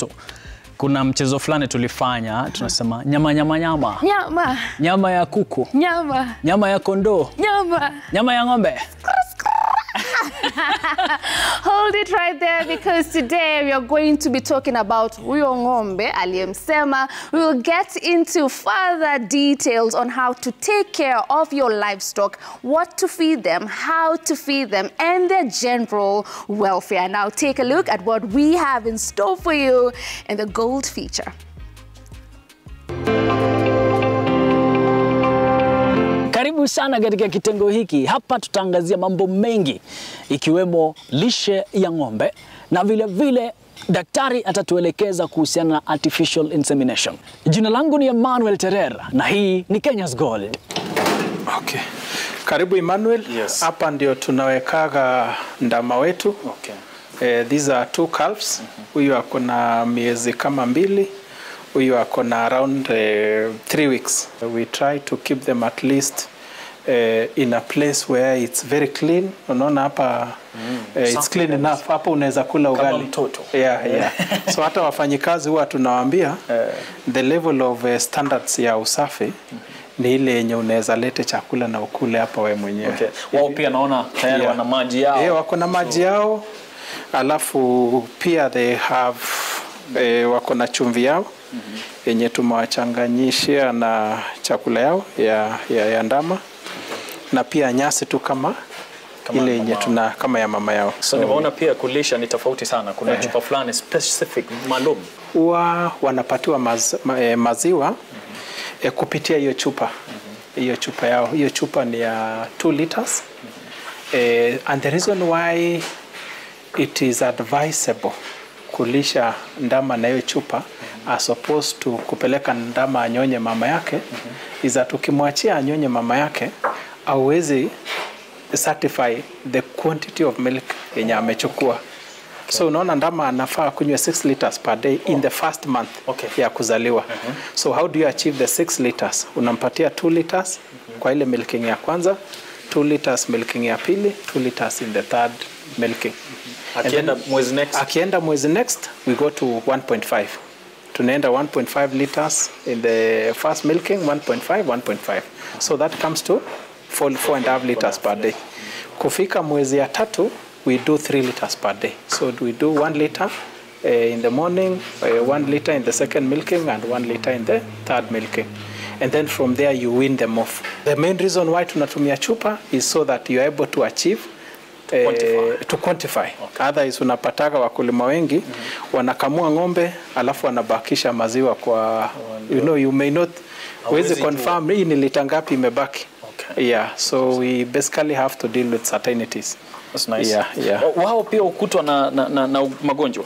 mtoto, kuna mchezo fulani tulifanya, tunasema nyama nyama nyama. Nyama. Nyama ya kuku. Nyama. Nyama ya kondoo. Nyama. Nyama ya ng'ombe. Hold it right there, because today we are going to be talking about huyo ng'ombe aliyemsema. We will get into further details on how to take care of your livestock, what to feed them, how to feed them, and their general welfare. Now take a look at what we have in store for you in the Gold feature. Karibu sana katika kitengo hiki. Hapa tutaangazia mambo mengi ikiwemo lishe ya ng'ombe, na vile vile daktari atatuelekeza kuhusiana na artificial insemination. Jina langu ni Emmanuel Terera na hii ni Kenya's Gold. Okay. Karibu Emmanuel. Yes. Hapa ndio tunawekaga ndama wetu. Okay. These are 2 calves. Huyu ako na miezi kama 2. Huyu ako na around 3 weeks. We try to keep them at least in a place where it's very clean. Unaona hapa it's clean enough. Hapa unaweza kula ugali. Kama mtoto. Yeah. So hata wafanyikazi huwa tunawaambia the level of standards ya usafi ni ile yenye unaweza lete chakula na ukule hapa wewe mwenyewe. Okay. Wao pia naona tayari wana maji yao. Wako na maji yao. Alafu pia they have wako na chumvi yao yenye tumewachanganyishia na chakula yao ya ndama, na pia nyasi tu kama ile yenye tuna kama ya mama yao. So nimeona pia kulisha ni tofauti sana. Kuna chupa fulani specific maalum wanapatiwa maziwa kupitia hiyo chupa. Hiyo chupa yao, hiyo chupa ni ya 2 liters. And the reason why it is advisable kulisha ndama na hiyo chupa as opposed to kupeleka ndama anyonye mama yake is that ukimwachia anyonye mama yake hauwezi certify the quantity of milk yenye amechukua. So unaona ndama anafaa kunywa 6 liters per day in the first month ya kuzaliwa. So how do you achieve the 6 liters? Unampatia 2 liters kwa ile milking then 2 liters milking ya pili, 2 liters in the third milking. Akienda mwezi next we go to 1.5. Tunaenda 1.5 liters in the first milking, 1.5. So that comes to 4.5 liters per day. Kufika mwezi ya 3 we do 3 liters per day. So we do 1 liter in the morning, 1 liter in the second milking, and 1 liter in the third milking. And then from there you wean them off. The main reason why tunatumia chupa is so that you are able to achieve to quantify. Otherwise unapataga wakulima wengi wanakamua ng'ombe alafu wanabakisha maziwa kwa you may not wezi confirm hii ni lita ngapi imebaki. So we basically have to deal with certainties. That's nice. Wao pia ukutwa na magonjwa.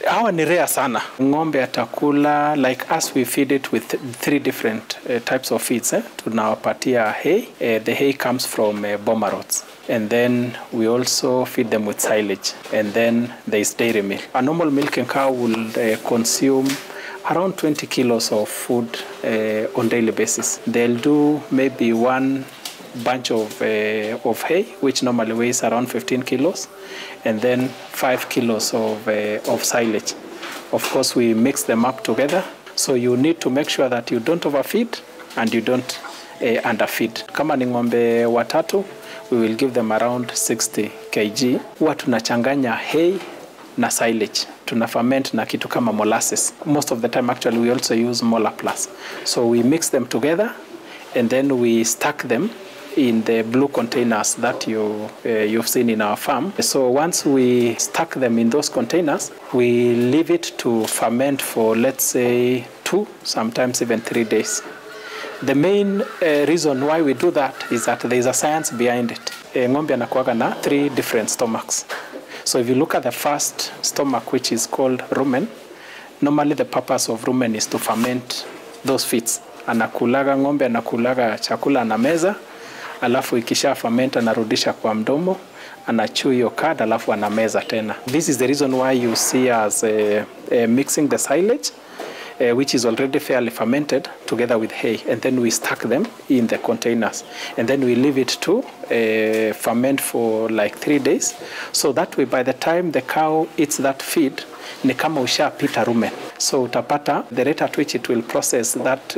Hawa ni rare sana. Ng'ombe atakula like us, we feed it with 3 different types of feeds. Tunawapatia hay. The hay comes from boma rods. And then we also feed them with silage. And then there is dairy milk. A normal milking cow will consume around 20 kilos of food on daily basis. They'll do maybe 1 bunch of hay, which normally weighs around 15 kilos, and then 5 kilos of silage. Of course, we mix them up together. So you need to make sure that you don't overfeed and you don't underfeed. Kama ni ng'ombe watatu, we will give them around 60 kg. Huwa tunachanganya hay na silage. Tuna ferment na kitu kama molasses. Most of the time actually we also use Mola Plus. So we mix them together and then we stack them in the blue containers that you've seen in our farm. So once we stack them in those containers, we leave it to ferment for, let's say, 2, sometimes even 3 days. The main reason why we do that is that there is a science behind it. Ng'ombe anakuwaga na 3 different stomachs. So if you look at the first stomach, which is called rumen, normally the purpose of rumen is to ferment those feeds. Ng'ombe anakulaga chakula na meza, alafu ikisha ferment anarudisha kwa mdomo, anachew hiyo card, alafu anameza tena. This is the reason why you see us mixing the silage which is already fairly fermented, together with hay, and then we stack them in the containers, and then we leave it to ferment for like 3 days, so that way by the time the cow eats that feed ni kama ushapita rumen, so utapata the rate at which it will process that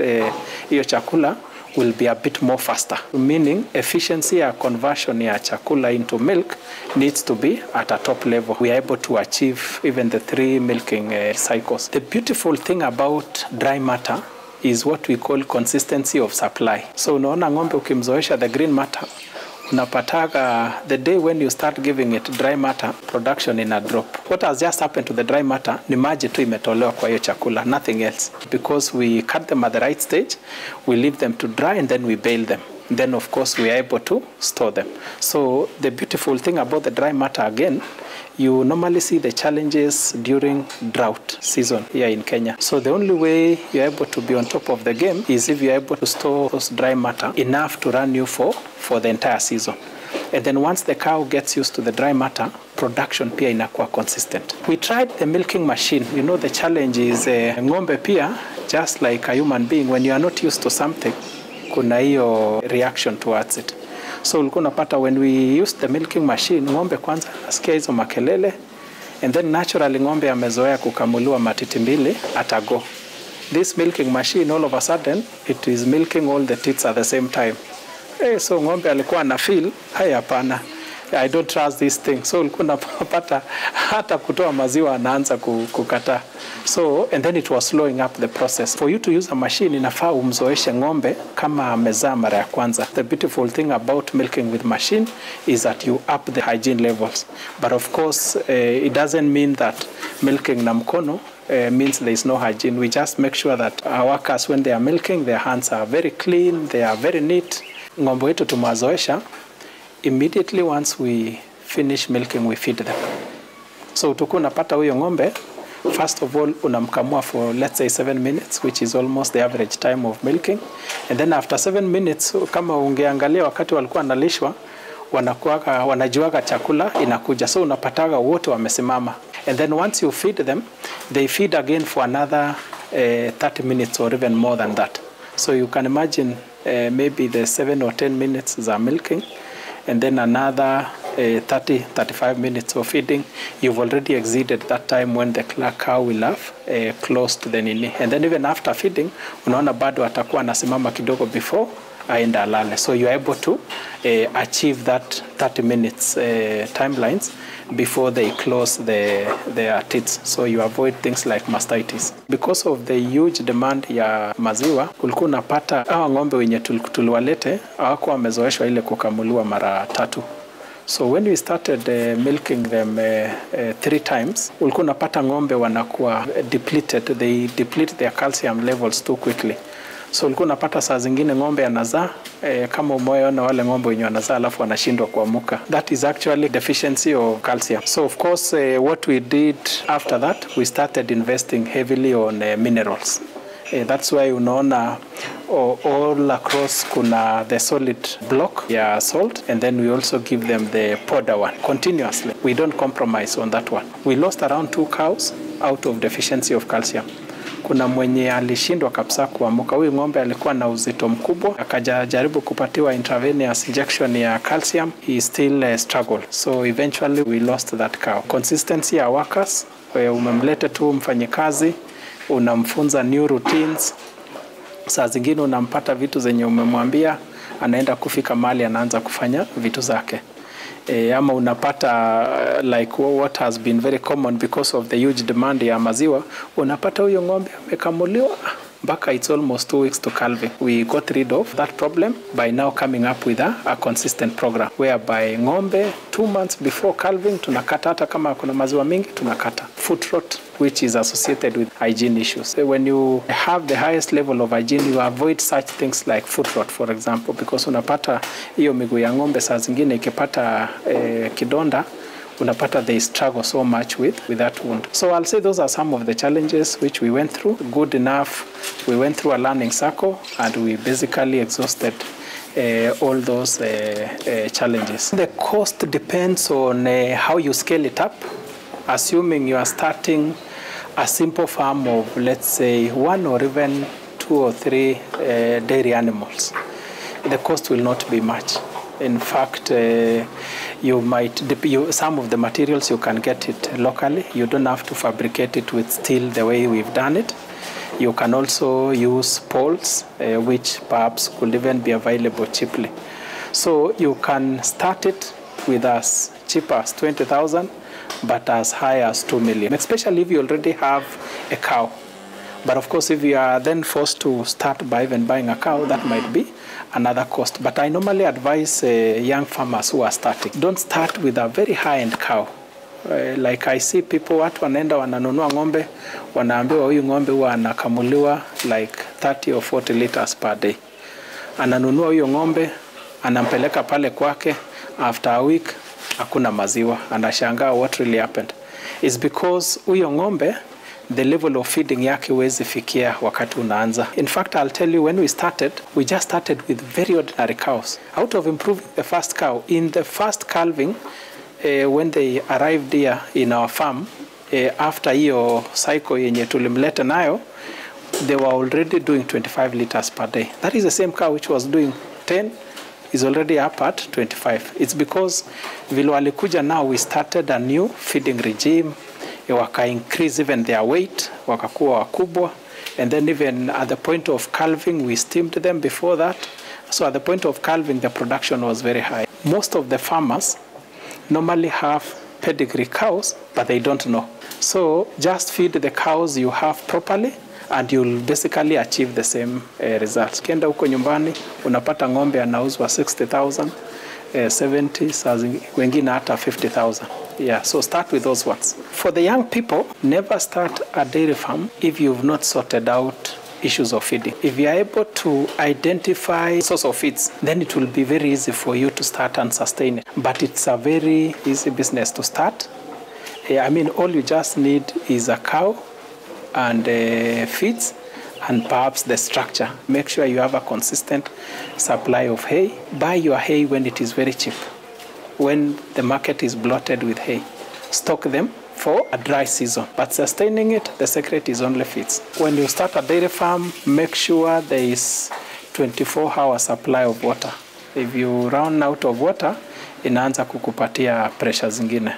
hiyo chakula will be a bit more faster, meaning efficiency ya conversion ya chakula into milk needs to be at a top level. We are able to achieve even the 3 milking cycles. The beautiful thing about dry matter is what we call consistency of supply. So unaona ng'ombe ukimzoesha the green matter, unapataga the day when you start giving it dry matter, production in a drop. What has just happened to the dry matter ni maji tu imetolewa kwa hiyo chakula, nothing else, because we cut them at the right stage, we leave them to dry, and then we bale them. Then of course we are able to store them. So the beautiful thing about the dry matter, again, you normally see the challenges during drought season here in Kenya. So the only way you're able to be on top of the game is if you're able to store those dry matter enough to run you for the entire season. And then once the cow gets used to the dry matter, production pia inakuwa consistent. We tried the milking machine. You know, the challenge is ng'ombe pia, just like a human being, when you are not used to something, kuna hiyo reaction towards it. So ulikuwa unapata when we used the milking machine, ng'ombe kwanza nasikia hizo makelele, and then naturally ng'ombe amezoea kukamuliwa matiti mbili atago. This milking machine, all of a sudden it is milking all the teats at the same time. So ng'ombe alikuwa na feel hapana, I don't trust this thing. So ulikuwa unapata hata kutoa maziwa anaanza kukataa. So and then it was slowing up the process. For you to use a machine, inafaa umzoeshe ng'ombe kama amezaa mara ya kwanza. The beautiful thing about milking with machine is that you up the hygiene levels. But of course, it doesn't mean that milking na mkono means there is no hygiene. We just make sure that our workers, when they are milking, their hands are very clean, they are very neat. Ng'ombe wetu tumazoesha, immediately once we finish milking, we feed them. So utakuwa unapata huyo ng'ombe, first of all unamkamua for let's say 7 minutes, which is almost the average time of milking, and then after 7 minutes, kama ungeangalia wakati walikuwa analishwa, wanajuaga chakula inakuja, so unapataga wote wamesimama, and then once you feed them, they feed again for another 30 minutes or even more than that. So you can imagine maybe the 7 or 10 minutes are milking, and then another 30-35 minutes of feeding. You've already exceeded that time when the cow will have closed the nini. And then even after feeding, unaona bado atakuwa anasimama kidogo before aenda alale. So you're able to achieve that 30 minutes timelines before they close their teats. So you avoid things like mastitis. Because of the huge demand ya maziwa, ulikuwa unapata hawa ng'ombe wenye tuliwalete hawakuwa wamezoeshwa ile kukamuliwa mara 3. So when we started milking them 3 times, ulikuwa unapata ng'ombe wanakuwa depleted. They deplete their calcium levels too quickly. So ulikuwa unapata saa zingine ng'ombe anazaa kama umeona wale ng'ombe wenye wanazaa alafu wanashindwa kuamuka. That is actually deficiency of calcium. So of course what we did after that, we started investing heavily on minerals. That's why unaona all across kuna the solid block ya salt, and then we also give them the powder one continuously. We don't compromise on that one. We lost around 2 cows out of deficiency of calcium. Kuna mwenye alishindwa kabisa kuamuka. Huyu ng'ombe alikuwa na uzito mkubwa, akajaribu kupatiwa intravenous injection ya calcium, he still struggled. So eventually we lost that cow. Consistency ya workers, umemlete tu mfanyikazi, unamfunza new routines, saa zingine unampata vitu zenye umemwambia, anaenda kufika mahali anaanza kufanya vitu zake. Ama unapata like what has been very common because of the huge demand ya maziwa, unapata huyo ng'ombe amekamuliwa mpaka it's almost 2 weeks to calving. We got rid of that problem by now coming up with a consistent program whereby ng'ombe 2 months before calving tunakata, hata kama kuna maziwa mingi tunakata. Foot rot, which is associated with hygiene issues. So when you have the highest level of hygiene, you avoid such things like foot rot, for example, because unapata hiyo miguu ya ng'ombe saa zingine ikipata kidonda, unapata they struggle so much with that wound. So I'll say those are some of the challenges which we went through. Good enough, we went through a learning cycle and we basically exhausted all those challenges. The cost depends on how you scale it up. Assuming you are starting a simple farm of, let's say, 1 or even 2 or 3 dairy animals, the cost will not be much. In fact, you might, some of the materials you can get it locally. You don't have to fabricate it with steel the way we've done it. You can also use poles, which perhaps could even be available cheaply. So you can start it with as cheap as 20,000, but as high as 2 million, especially if you already have a cow. But of course, if you are then forced to start by even buying a cow, that might be another cost. But I normally advise young farmers who are starting, don't start with a very high-end cow. Like I see people, watu wanaenda wananunua ng'ombe, wanaambiwa huyu ng'ombe huwa anakamuliwa like 30 or 40 liters per day. Ananunua huyo ng'ombe, anampeleka pale kwake, after a week, hakuna maziwa. Anashangaa what really happened. It's because huyo ng'ombe, the level of feeding yake huwezi fikia wakati unaanza. In fact, I'll tell you, when we started, we just started with very ordinary cows. Out of improving the first cow, in the first calving, when they arrived here in our farm, after hiyo cycle yenye tulimleta nayo, they were already doing 25 liters per day. That is the same cow which was doing 10, is already up at 25. It's because vile walikuja now, we started a new feeding regime, waka increase even their weight, wakakuwa wakubwa, and then even at the point of calving, we steamed them before that. So at the point of calving, the production was very high. Most of the farmers normally have pedigree cows, but they don't know. So just feed the cows you have properly, and you'll basically achieve the same results. Kienda huko nyumbani, unapata ng'ombe anauzwa 60,000, 70,000, wengine hata 50,000. Yeah, so start with those ones. For the young people, never start a dairy farm if you've not sorted out issues of feeding. If you are able to identify source of feeds, then it will be very easy for you to start and sustain it. But it's a very easy business to start. I mean, all you just need is a cow and feeds, and perhaps the structure. Make sure you have a consistent supply of hay. Buy your hay when it is very cheap. When the market is bloated with hay, stock them for a dry season. But sustaining it, the secret is only feeds. When you start a dairy farm, make sure there is 24-hour supply of water. If you run out of water, inaanza kukupatia pressure zingine.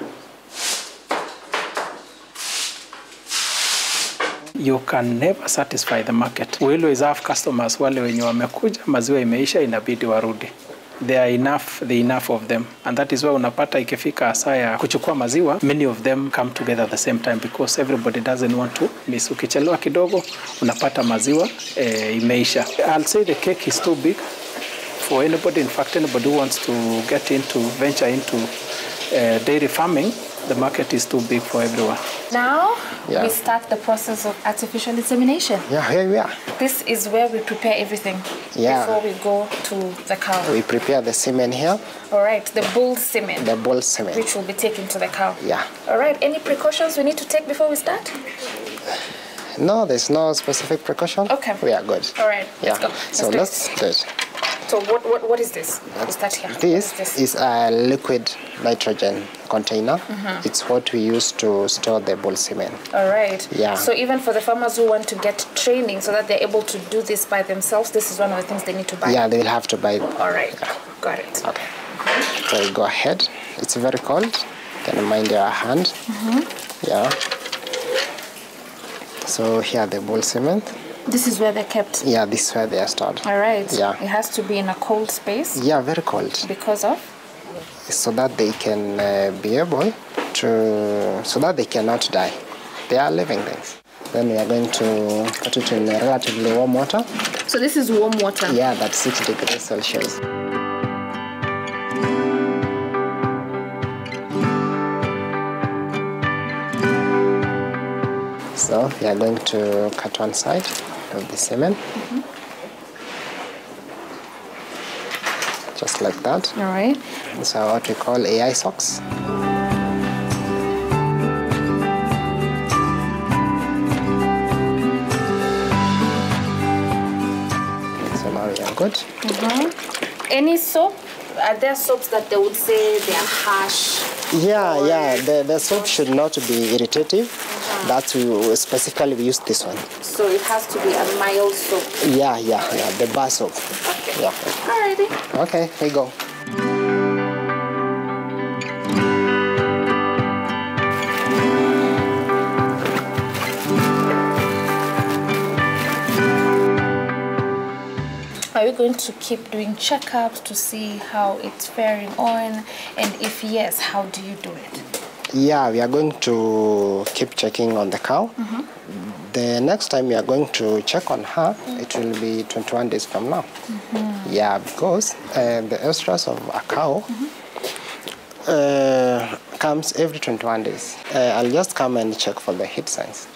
You can never satisfy the market. We always have customers wale wenye wamekuja, maziwa imeisha, inabidi warudi. There are enough of them, and that is why unapata ikifika saa ya kuchukua maziwa, many of them come together at the same time because everybody doesn't want to miss. Ukichelewa kidogo unapata maziwa imeisha. I'll say the cake is too big for anybody. In fact, anybody who wants to venture into dairy farming, the market is too big for everyone. Now, we start the process of artificial insemination. Yeah, here we are. This is where we prepare everything before we go to the cow. We prepare the semen here. All right, the bull semen. The bull semen. Which will be taken to the cow. Yeah. All right, any precautions we need to take before we start? No, there's no specific precaution. Okay. We are good. All right, yeah. Let's go. Let's do it. So what is this? We start here. This is a liquid nitrogen container. It's what we use to store the bull semen. All right. Yeah. So even for the farmers who want to get training so that they're able to do this by themselves, this is one of the things they need to buy. Yeah, they will have to buy it. All right. Yeah. Got it. Okay. So we go ahead. It's very cold. Can you mind your hand? Yeah. So here the bull semen. This is where they're kept? Yeah, this is where they are stored. All right. Yeah. It has to be in a cold space? Yeah, very cold. Because of? So that they can be able to, so that they cannot die. They are living things. Then we are going to put it in relatively warm water. So this is warm water? Yeah, that's 6 degrees Celsius. So we are going to cut one side of the semen. Just like that. All right. So what we call AI socks. So now we are good. Any soap? Are there soaps that they would say they are harsh? Yeah, the soap should not be irritative. That's specifically we use this one. So it has to be a mild soap. Yeah, the bar soap. Okay. Yeah. Alrighty. Okay, here you go. Are we going to keep doing checkups to see how it's faring on? And if yes, how do you do it? Yeah, we are going to keep checking on the cow. The next time we are going to check on her, it will be 21 days from now. Yeah, because the estrus of a cow comes every 21 days. I'll just come and check for the heat signs.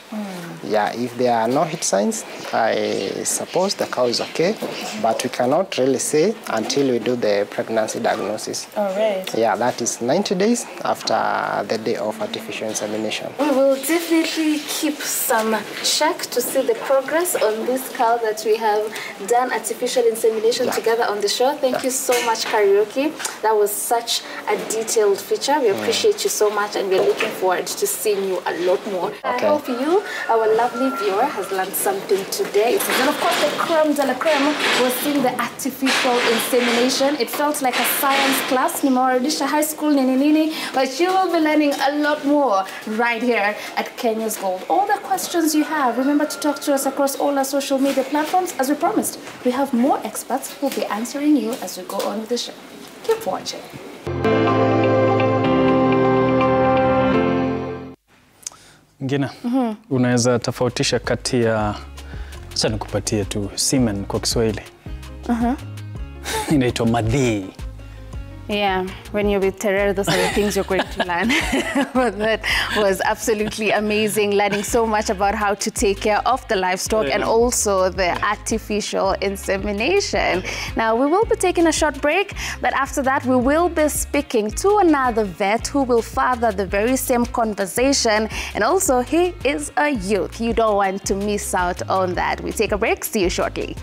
Yeah, if there are no heat signs, I suppose the cow is okay, but we cannot really say until we do the pregnancy diagnosis. All right. Yeah, that is 90 days after the day of artificial insemination. We will definitely keep some check to see the progress on this cow that we have done artificial insemination together on the show. Thank you so much, Karaoke. That was such a detailed feature. We appreciate you so much, and we're looking forward to seeing you a lot more. I hope you, our lovely viewer, has learned something today. And of course, the creme de la creme was seeing the artificial insemination. It felt like a science class, Nimawarudisha High School, nini, but you will be learning a lot more right here at Kenya's Gold. All the questions you have, remember to talk to us across all our social media platforms. As we promised, we have more experts who will be answering you as we go on with the show. Keep watching. Ngina, unaweza tofautisha kati ya, acha nikupatie tu semen kwa Kiswahili. Inaitwa madhi. Yeah, when you're with Terrell, those are the things you're going to learn. But that was absolutely amazing, learning so much about how to take care of the livestock and also the artificial insemination. Now, we will be taking a short break, but after that, we will be speaking to another vet who will further the very same conversation. And also, he is a youth. You don't want to miss out on that. We take a break. See you shortly.